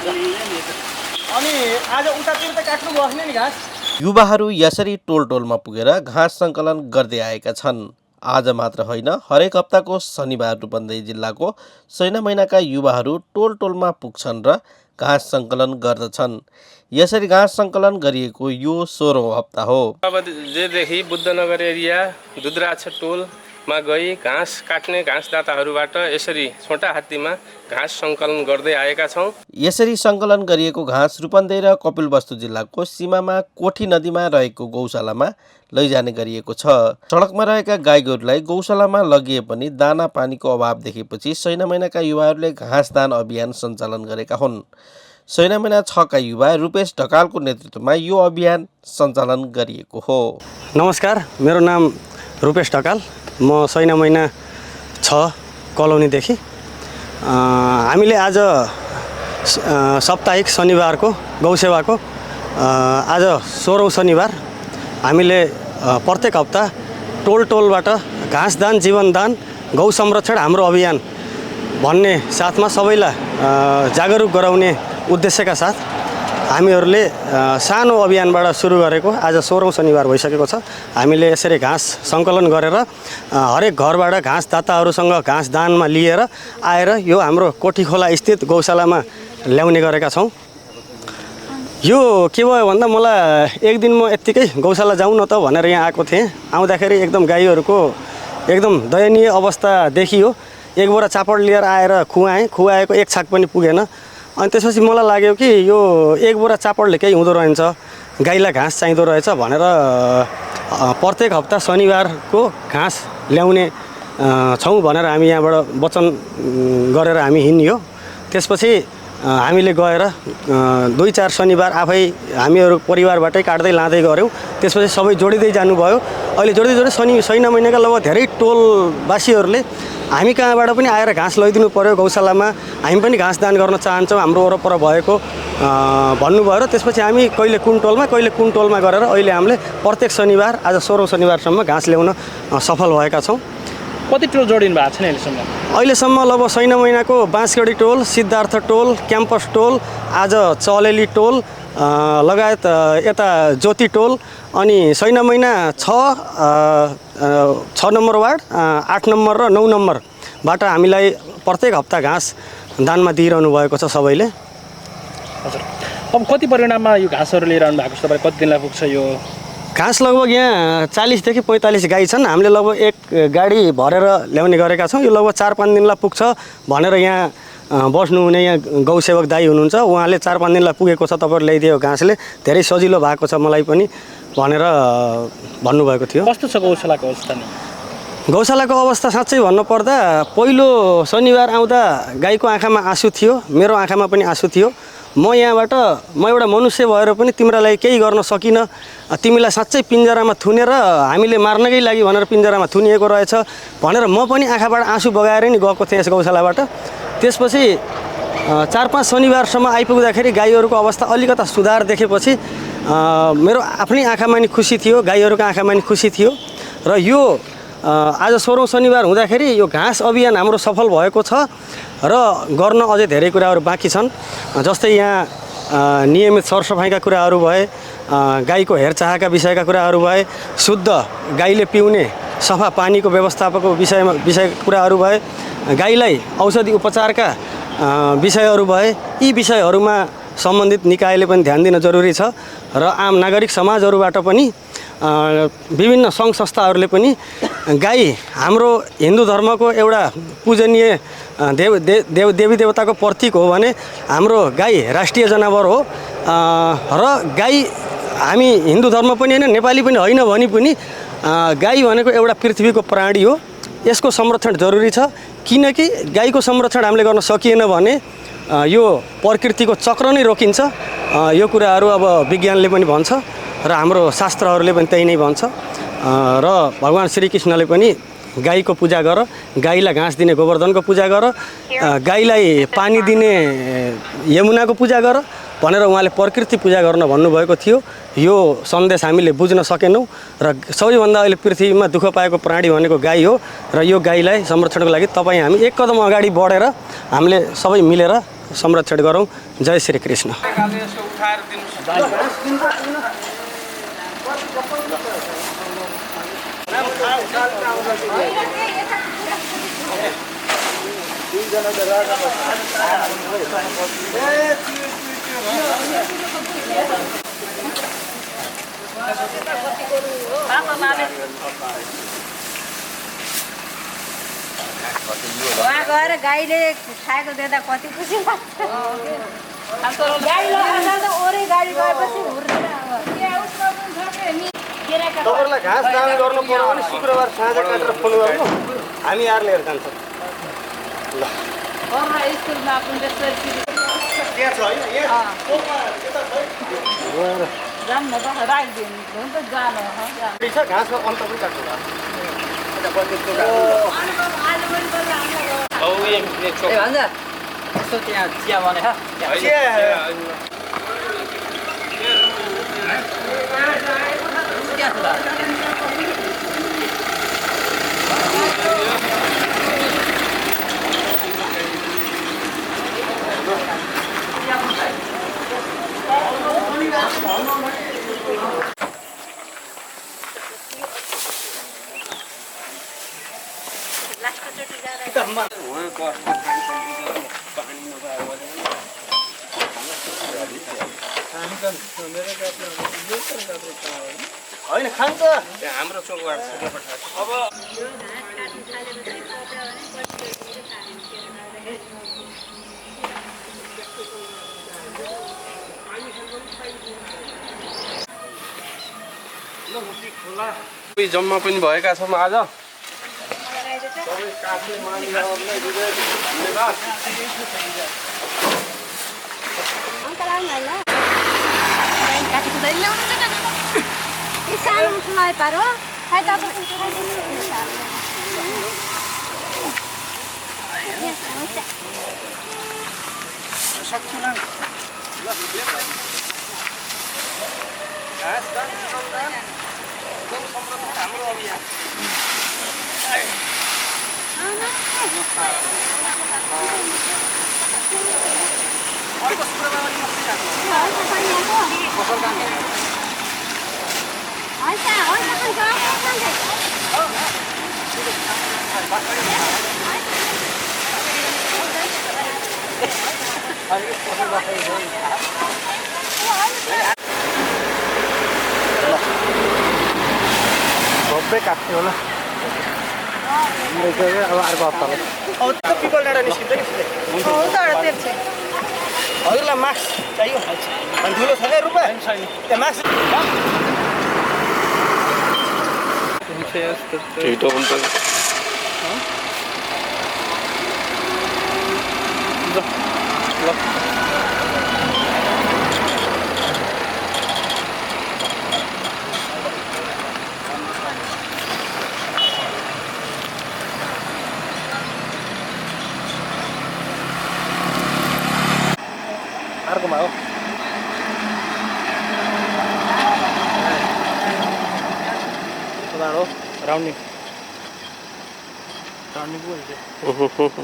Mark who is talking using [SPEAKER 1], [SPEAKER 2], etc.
[SPEAKER 1] अनि आज उतातिर त काट्नु बस्ने नि घाँस।
[SPEAKER 2] युवाहरू यसरी टोल टोलमा पुगेर घाँस सङ्कलन गर्दै आएका छन्। आज मात्र होइन, हरेक हप्ताको शनिबार रूपन्देही जिल्लाको सैना महिनाका युवाहरू टोल टोलमा पुग्छन् र घाँस सङ्कलन गर्दछन्। यसरी घाँस सङ्कलन गरिएको यो 16औं हप्ता हो।
[SPEAKER 3] अब जेदेखि बुद्धनगर एरिया दुधराछ टोलमा गई घाँस काट्ने घाँसदाताहरूबाट यसरी छोटा हात्तीमा घाँस सङ्कलन गर्दै आएका छौँ।
[SPEAKER 2] यसरी सङ्कलन गरिएको घाँस रूपन्देही र कपिलवस्तु जिल्लाको सीमामा कोठी नदीमा रहेको गौशालामा लैजाने गरिएको छ। सडकमा रहेका गाईगोरुलाई गौशालामा लगिए पनि दाना पानीको अभाव देखेपछि सैना महिनाका युवाहरूले घाँस दान अभियान सञ्चालन गरेका हुन्। सैना महिना 6 का युवा रूपेश ढकालको नेतृत्वमा यो अभियान सञ्चालन गरिएको हो।
[SPEAKER 4] नमस्कार, मेरो नाम रूपेश ढकाल, म सैना महिना 6 कलोनीदेखि। हामीले आज साप्ताहिक शनिबारको गौसेवाको आज 16औं शनिबार हामीले प्रत्येक हप्ता टोल टोलबाट घाँस दान जीवन दान गौ संरक्षण हाम्रो अभियान भन्ने साथमा सबैलाई जागरुक गराउने उद्देश्यका साथ हामीहरूले सानो अभियानबाट सुरु गरेको आज 16औं शनिबार भइसकेको छ। हामीले यसरी घाँस सङ्कलन गरेर हरेक घरबाट घाँस दाताहरूसँग घाँस दानमा लिएर आएर यो हाम्रो कोठी खोला स्थित गौशालामा ल्याउने गरेका छौँ। यो के भयो भन्दा मलाई एक दिन म यत्तिकै गौशाला जाउँ न त भनेर यहाँ आएको थिएँ। आउँदाखेरि एकदम गाईहरूको एकदम दयनीय अवस्था देखियो। एक बोरा चापड लिएर आएर खुवाएको एक छाक पनि पुगेन। अनि त्यसपछि मलाई लाग्यो कि यो एक बोरा चापडले केही हुँदो रहेछ, गाईलाई घाँस चाहिँदो रहेछ भनेर प्रत्येक हप्ता शनिबारको घाँस ल्याउने छौँ भनेर हामी यहाँबाट वचन गरेर हामी हिँड्यो। त्यसपछि हामीले गएर 2-4 शनिबार आफै हामीहरू परिवारबाटै काट्दै लाँदै गऱ्यौँ। त्यसपछि सबै जोडिँदै जानुभयो। अहिले जोडिँदै सैना महिनाका लगभग धेरै टोलवासीहरूले हामी कहाँबाट पनि आएर घाँस लैदिनु पर्यो गौशालामा, हामी पनि घाँस दान गर्न चाहन्छौँ हाम्रो वरपर भएको भन्नुभयो र त्यसपछि हामी कहिले कुन टोलमा गरेर अहिले हामीले प्रत्येक शनिबार आज 16औं शनिबारसम्म घाँस ल्याउन सफल भएका छौँ।
[SPEAKER 1] कति टोल जोडिनु भएको छ नि
[SPEAKER 4] अहिलेसम्म लगभग सैना महिनाको बाँसगढी टोल, सिद्धार्थ टोल, क्याम्पस टोल, आज चलेली टोल लगायत यता ज्योति टोल अनि सैना महिना 6 नम्बर वार्ड, 8 नम्बर र 9 नम्बरबाट हामीलाई प्रत्येक हप्ता घाँस दानमा दिइरहनु भएको छ सबैले।
[SPEAKER 1] हजुर, अब कति परिमाणमा यो घाँसहरू लिएर आउनु भएको छ तपाईँ? कति दिनलाई पुग्छ यो
[SPEAKER 4] घाँस? लगभग यहाँ 40 देखि 45 गाई छन्। हामीले लगभग एक गाडी भरेर ल्याउने गरेका छौँ। यो लगभग 4-5 दिनलाई पुग्छ भनेर यहाँ बस्नुहुने यहाँ गौसेवक दाई हुनुहुन्छ, उहाँले 4-5 दिनलाई पुगेको छ तपाईँहरू ल्याइदियो घाँसले, धेरै सजिलो भएको छ मलाई पनि भनेर भन्नुभएको थियो।
[SPEAKER 1] कस्तो छ गौशालाको अवस्था?
[SPEAKER 4] गौशालाको अवस्था साँच्चै भन्नुपर्दा पहिलो शनिबार आउँदा गाईको आँखामा आँसु थियो, मेरो आँखामा पनि आँसु थियो। म एउटा मनुष्य भएर पनि तिमीलाई केही गर्न सकिनँ, तिमीलाई साँच्चै पिन्जरामा थुनेर हामीले मार्नकै लागि भनेर पिन्जरामा थुनिएको रहेछ भनेर म पनि आँखाबाट आँसु बगाएर नि गएको थिएँ यस गौशालाबाट। त्यसपछि 4-5 शनिबारसम्म आइपुग्दाखेरि गाईहरूको अवस्था अलिकता सुधार देखेपछि मेरो आफ्नै आँखामा नि खुसी थियो, गाईहरूको आँखामा नि खुसी थियो र यो आज 16औं शनिबार हुँदाखेरि यो घाँस अभियान हाम्रो सफल भएको छ र गर्न अझै धेरै कुराहरू बाँकी छन्। जस्तै यहाँ नियमित सरसफाइका कुराहरू भए, गाईको हेरचाहका विषयका कुराहरू भए, शुद्ध गाईले पिउने सफा पानीको व्यवस्थापनको विषय कुराहरू भए, गाईलाई औषधि उपचारका विषयहरू भए, यी विषयहरूमा सम्बन्धित निकायले पनि ध्यान दिन जरुरी छ र आम नागरिक समाजहरूबाट पनि विभिन्न सङ्घ संस्थाहरूले पनि गाई हाम्रो हिन्दू धर्मको एउटा पूजनीय देवी देवताको प्रतीक हो भने हाम्रो गाई राष्ट्रिय जनावर हो र गाई हामी हिन्दू धर्म पनि होइन, नेपाली पनि होइन भने पनि गाई भनेको एउटा पृथ्वीको प्राणी हो। यसको संरक्षण जरुरी छ, किनकि गाईको संरक्षण हामीले गर्न सकिएन भने यो प्रकृतिको चक्र नै रोकिन्छ। यो कुराहरू अब विज्ञानले पनि भन्छ र हाम्रो शास्त्रहरूले पनि त्यही नै भन्छ र भगवान श्रीकृष्णले पनि गाईको पूजा गर, गाईलाई घाँस दिने गोवर्धनको पूजा गर, गाईलाई पानी दिने यमुनाको पूजा गर भनेर उहाँले प्रकृति पूजा गर्न भन्नुभएको थियो। यो सन्देश हामीले बुझ्न सकेनौँ र सबैभन्दा अहिले पृथ्वीमा दुःख पाएको प्राणी भनेको गाई हो र यो गाईलाई संरक्षणको लागि तपाईँ हामी एक कदम अगाडि बढेर हामीले सबै मिलेर संरक्षण गरौँ। जय श्री कृष्ण।
[SPEAKER 5] वहाँ गएर गाईले खाएको देख्दा कति खुसी लाग्छ। गाडी लगाएर त ओरै गाडी गएपछि हुर्दैन।
[SPEAKER 4] तपाईँहरूलाई घाँस दान गर्नु पर्यो भने शुक्रबार साँझ काटेर फोन गर्नु, हामी आएर लिएर जान्छौँ।
[SPEAKER 5] स्कुलमा
[SPEAKER 4] त्यहाँ छ होइन
[SPEAKER 5] जाऊँ न त राखिदिनु हुन्छ जानु
[SPEAKER 4] छ घाँसको अन्त पनि काट्नु
[SPEAKER 6] यसो त्यहाँ चिया बने
[SPEAKER 4] होइन खान्छ
[SPEAKER 3] हाम्रो चोकबाट अब जम्मा पनि भएका छौँ आज।
[SPEAKER 4] सबै काट्ने होला अब अर्को हप्तामा अब त्यो पिपल डाँडा निस्किन्छ नि सिधै हजुरलाई मास्क चाहियो अनि ठुलो छैन रुपियाँ त्यहाँ मास्क
[SPEAKER 3] छिटो हुन्छ
[SPEAKER 1] अर्कोमा हो राउन्डिङ राउन्डिङ पो हुन्छ